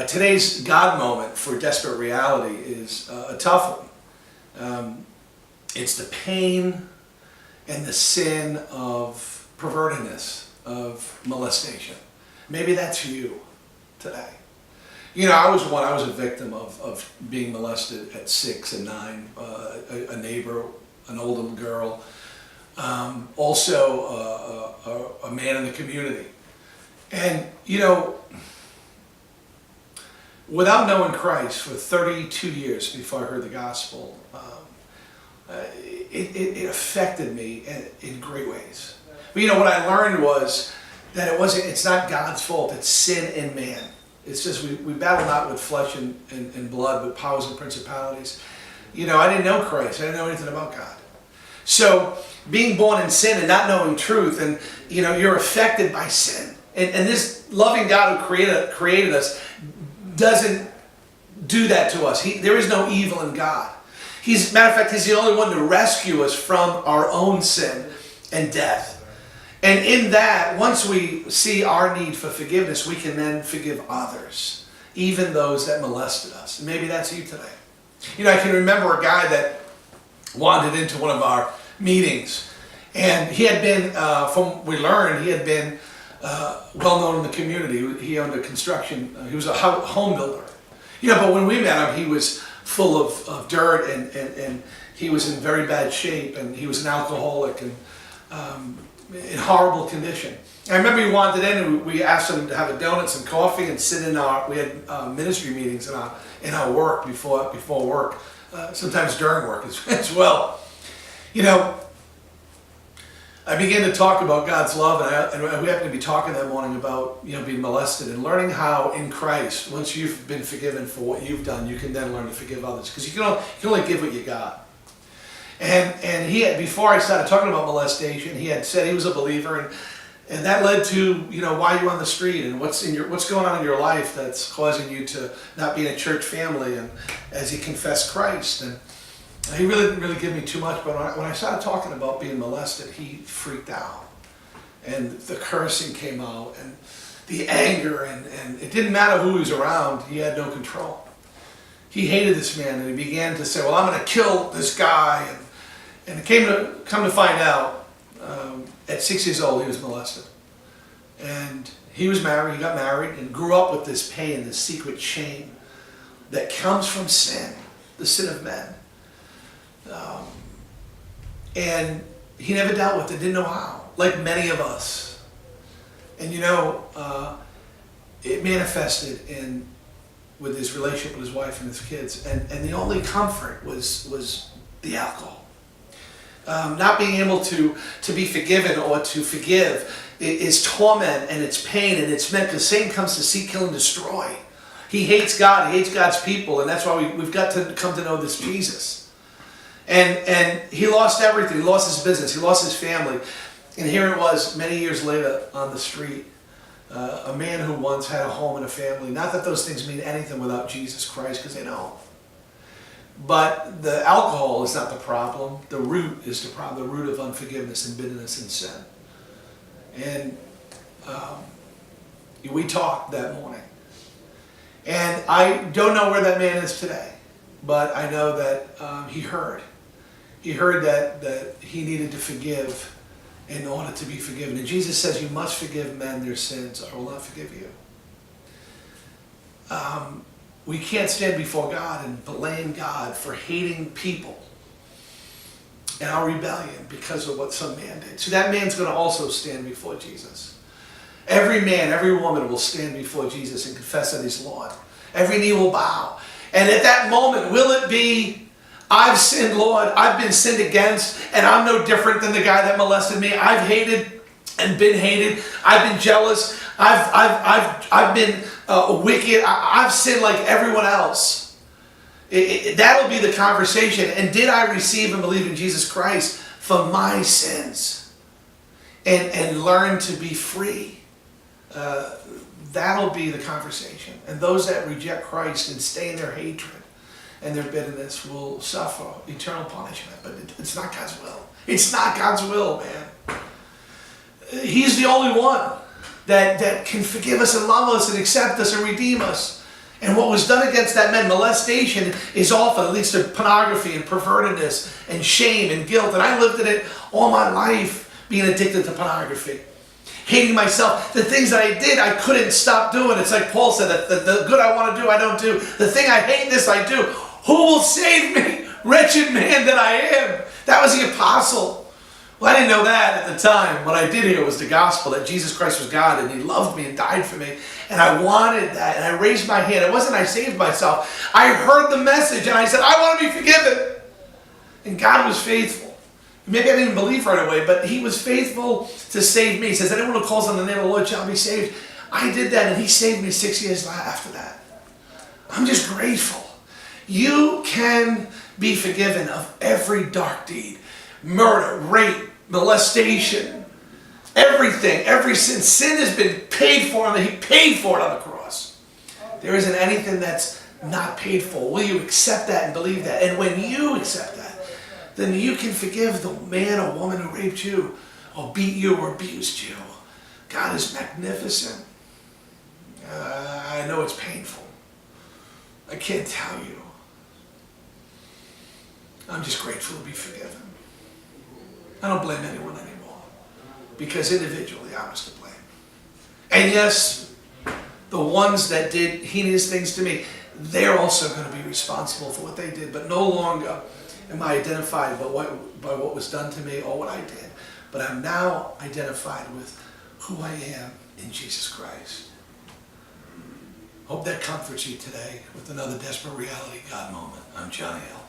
Today's God moment for desperate reality is a tough one. It's the pain and the sin of pervertedness, of molestation. Maybe that's you today. You know, I was a victim of being molested at 6 and 9. A neighbor, an older girl, also a man in the community. And, you know, without knowing Christ for 32 years before I heard the gospel, it affected me in great ways. But, you know, what I learned was that it's not God's fault, it's sin in man. It's just we battle not with flesh and blood, but powers and principalities. You know, I didn't know Christ. I didn't know anything about God. So being born in sin and not knowing truth, and you know, you're affected by sin. And this loving God who created us doesn't do that to us. There is no evil in God. Matter of fact, He's the only one to rescue us from our own sin and death. And in that, once we see our need for forgiveness, we can then forgive others, even those that molested us. And maybe that's you today. You know, I can remember a guy that wandered into one of our meetings, and he had been, from what we learned, he had been well known in the community. He owned a construction, he was a home builder. You know, but when we met him, he was full of dirt, and he was in very bad shape, and he was an alcoholic, and in horrible condition. I remember he wandered in, and we asked him to have a donuts and coffee and sit in we had ministry meetings in our work before work, sometimes during work as well. You know, I began to talk about God's love, and we happened to be talking that morning about, you know, being molested and learning how in Christ, once you've been forgiven for what you've done, you can then learn to forgive others, because you can only give what you got. And he had, before I started talking about molestation, he had said he was a believer, and that led to, you know, why you're on the street and what's going on in your life that's causing you to not be in a church family, and as he confessed Christ. And he really didn't really give me too much, but when I started talking about being molested, he freaked out, and the cursing came out, and the anger, and it didn't matter who he was around, he had no control. He hated this man, and he began to say, well, I'm going to kill this guy. And it come to find out, at 6 years old, he was molested. And he got married, and grew up with this pain, this secret shame that comes from sin, the sin of men. And he never dealt with it, didn't know how, like many of us. And you know, it manifested with his relationship with his wife and his kids, and the only comfort was the alcohol. Not being able to be forgiven or to forgive is torment, and it's pain, and it's meant, because Satan comes to seek, kill, and destroy. He hates God, he hates God's people, and that's why we've got to come to know this Jesus. And he lost everything. He lost his business, he lost his family, and here it was many years later on the street. A man who once had a home and a family. Not that those things mean anything without Jesus Christ, because they don't. But the alcohol is not the problem. The root is the problem. The root of unforgiveness and bitterness and sin. And we talked that morning. And I don't know where that man is today. But I know that he heard. He heard that he needed to forgive in order to be forgiven. And Jesus says, you must forgive men their sins, or I will not forgive you. We can't stand before God and blame God for hating people and our rebellion because of what some man did. So that man's going to also stand before Jesus. Every man, every woman will stand before Jesus and confess that he's Lord. Every knee will bow. And at that moment, will it be, I've sinned, Lord, I've been sinned against, and I'm no different than the guy that molested me. I've hated and been hated. I've been jealous. I've been wicked. I've sinned like everyone else. That'll be the conversation. And did I receive and believe in Jesus Christ for my sins and learn to be free? That'll be the conversation. And those that reject Christ and stay in their hatred and their bitterness will suffer eternal punishment. But it's not God's will. It's not God's will, man. He's the only one that can forgive us and love us and accept us and redeem us. And what was done against that man, molestation, is often, it leads to pornography and pervertedness and shame and guilt. And I lived in it all my life, being addicted to pornography. Hating myself. The things that I did, I couldn't stop doing. It's like Paul said, that the good I want to do, I don't do. The thing I hate, this I do. Who will save me? Wretched man that I am. That was the apostle. Well, I didn't know that at the time. What I did hear was the gospel, that Jesus Christ was God and he loved me and died for me. And I wanted that. And I raised my hand. It wasn't I saved myself. I heard the message and I said, I want to be forgiven. And God was faithful. Maybe I didn't believe right away, but he was faithful to save me. He says, anyone who calls on the name of the Lord shall be saved. I did that and he saved me 6 years after that. I'm just grateful. You can be forgiven of every dark deed. Murder, rape, molestation, everything, every sin. Sin has been paid for, and he paid for it on the cross. There isn't anything that's not paid for. Will you accept that and believe that? And when you accept that, then you can forgive the man or woman who raped you, or beat you, or abused you. God is magnificent. I know it's painful. I can't tell you. I'm just grateful to be forgiven. I don't blame anyone anymore, because individually I was to blame. And yes, the ones that did heinous things to me, they're also going to be responsible for what they did. But no longer am I identified by what was done to me or what I did. But I'm now identified with who I am in Jesus Christ. Hope that comforts you today with another Desperate Reality God moment. I'm Johnny L.